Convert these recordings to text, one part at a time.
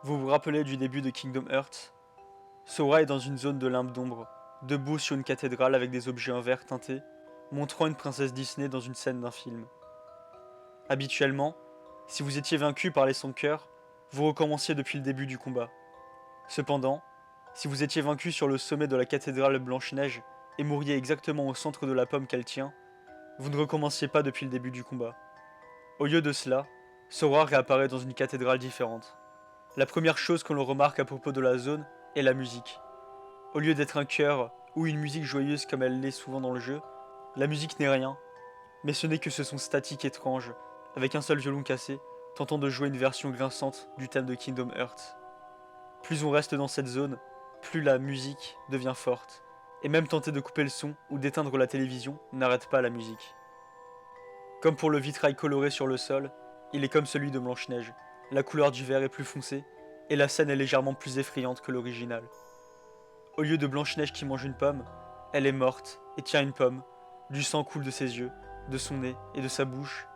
Vous vous rappelez du début de Kingdom Hearts? Sora est dans une zone de limbe d'ombre, debout sur une cathédrale avec des objets en verre teinté, montrant une princesse Disney dans une scène d'un film. Habituellement, si vous étiez vaincu par les sans cœur, vous recommenciez depuis le début du combat. Cependant, si vous étiez vaincu sur le sommet de la cathédrale Blanche-Neige et mouriez exactement au centre de la pomme qu'elle tient, vous ne recommenciez pas depuis le début du combat. Au lieu de cela, Sora réapparaît dans une cathédrale différente. La première chose que l'on remarque à propos de la zone est la musique. Au lieu d'être un chœur ou une musique joyeuse comme elle l'est souvent dans le jeu, la musique n'est rien, mais ce n'est que ce son statique étrange, avec un seul violon cassé, tentant de jouer une version grinçante du thème de Kingdom Hearts. Plus on reste dans cette zone, plus la musique devient forte, et même tenter de couper le son ou d'éteindre la télévision n'arrête pas la musique. Comme pour le vitrail coloré sur le sol, il est comme celui de Blanche-Neige. La couleur du verre est plus foncée, et la scène est légèrement plus effrayante que l'original. Au lieu de Blanche-Neige qui mange une pomme, elle est morte et tient une pomme. Du sang coule de ses yeux, de son nez et de sa bouche,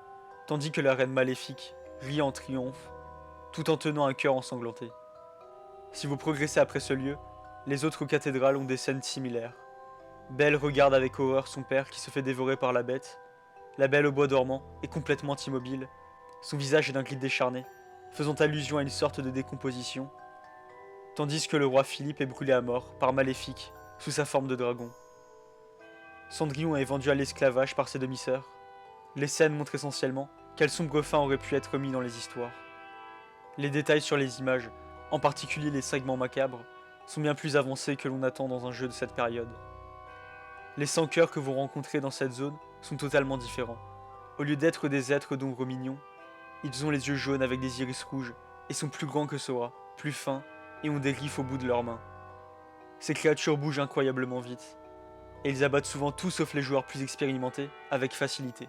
tandis que la reine maléfique rit en triomphe, tout en tenant un cœur ensanglanté. Si vous progressez après ce lieu, les autres cathédrales ont des scènes similaires. Belle regarde avec horreur son père qui se fait dévorer par la bête. La belle au bois dormant est complètement immobile. Son visage est d'un gris décharné, faisant allusion à une sorte de décomposition, tandis que le roi Philippe est brûlé à mort par Maléfique sous sa forme de dragon. Cendrillon est vendu à l'esclavage par ses demi-sœurs. Les scènes montrent essentiellement quelle sombre fin aurait pu être mis dans les histoires. Les détails sur les images, en particulier les segments macabres, sont bien plus avancés que l'on attend dans un jeu de cette période. Les sans-cœurs que vous rencontrez dans cette zone sont totalement différents. Au lieu d'être des êtres d'ombre mignons, ils ont les yeux jaunes avec des iris rouges et sont plus grands que Sora, plus fins et ont des griffes au bout de leurs mains. Ces créatures bougent incroyablement vite, et ils abattent souvent tout sauf les joueurs plus expérimentés avec facilité.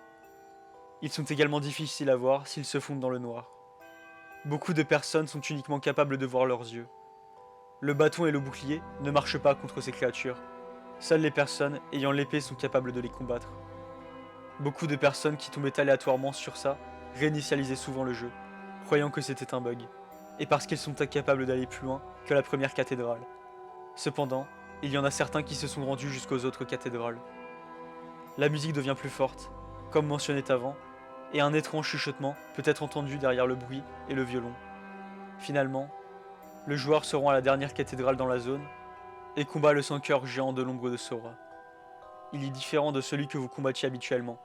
Ils sont également difficiles à voir s'ils se fondent dans le noir. Beaucoup de personnes sont uniquement capables de voir leurs yeux. Le bâton et le bouclier ne marchent pas contre ces créatures. Seules les personnes ayant l'épée sont capables de les combattre. Beaucoup de personnes qui tombaient aléatoirement sur ça réinitialisaient souvent le jeu, croyant que c'était un bug, et parce qu'ils sont incapables d'aller plus loin que la première cathédrale. Cependant, il y en a certains qui se sont rendus jusqu'aux autres cathédrales. La musique devient plus forte, comme mentionné avant, et un étrange chuchotement peut être entendu derrière le bruit et le violon. Finalement, le joueur se rend à la dernière cathédrale dans la zone et combat le sans-cœur géant de l'ombre de Sora. Il est différent de celui que vous combattiez habituellement.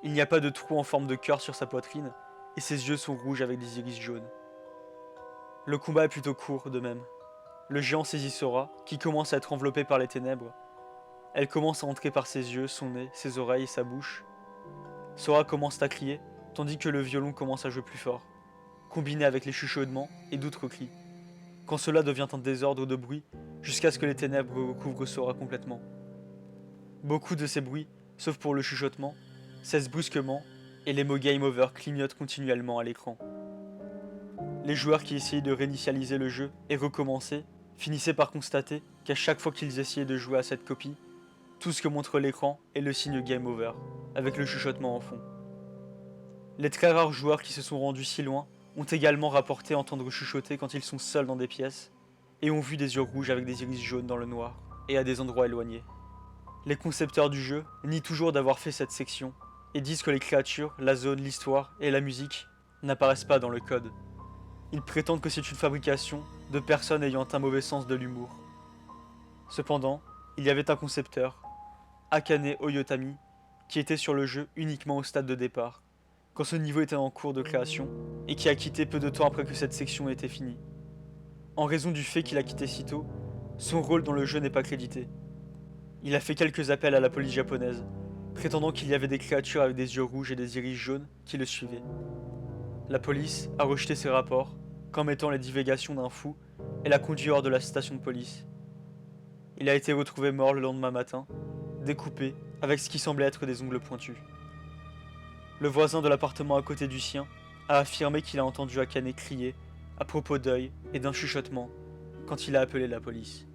Il n'y a pas de trou en forme de cœur sur sa poitrine et ses yeux sont rouges avec des iris jaunes. Le combat est plutôt court de même. Le géant saisit Sora, qui commence à être enveloppée par les ténèbres. Elle commence à entrer par ses yeux, son nez, ses oreilles et sa bouche. Sora commence à crier, tandis que le violon commence à jouer plus fort, combiné avec les chuchotements et d'autres cris, quand cela devient un désordre de bruit jusqu'à ce que les ténèbres recouvrent Sora complètement. Beaucoup de ces bruits, sauf pour le chuchotement, cessent brusquement et les mots Game Over clignotent continuellement à l'écran. Les joueurs qui essayaient de réinitialiser le jeu et recommencer finissaient par constater qu'à chaque fois qu'ils essayaient de jouer à cette copie, tout ce que montre l'écran est le signe Game Over, avec le chuchotement en fond. Les très rares joueurs qui se sont rendus si loin ont également rapporté entendre chuchoter quand ils sont seuls dans des pièces, et ont vu des yeux rouges avec des iris jaunes dans le noir, et à des endroits éloignés. Les concepteurs du jeu nient toujours d'avoir fait cette section, et disent que les créatures, la zone, l'histoire et la musique n'apparaissent pas dans le code. Ils prétendent que c'est une fabrication de personnes ayant un mauvais sens de l'humour. Cependant, il y avait un concepteur, Akane Oyotami, qui était sur le jeu uniquement au stade de départ, quand ce niveau était en cours de création, et qui a quitté peu de temps après que cette section était finie. En raison du fait qu'il a quitté si tôt, son rôle dans le jeu n'est pas crédité. Il a fait quelques appels à la police japonaise, prétendant qu'il y avait des créatures avec des yeux rouges et des iris jaunes qui le suivaient. La police a rejeté ces rapports, comme étant les divagations d'un fou, et l'a conduit hors de la station de police. Il a été retrouvé mort le lendemain matin, découpé, avec ce qui semblait être des ongles pointus. Le voisin de l'appartement à côté du sien a affirmé qu'il a entendu Akane crier à propos d'œil et d'un chuchotement quand il a appelé la police.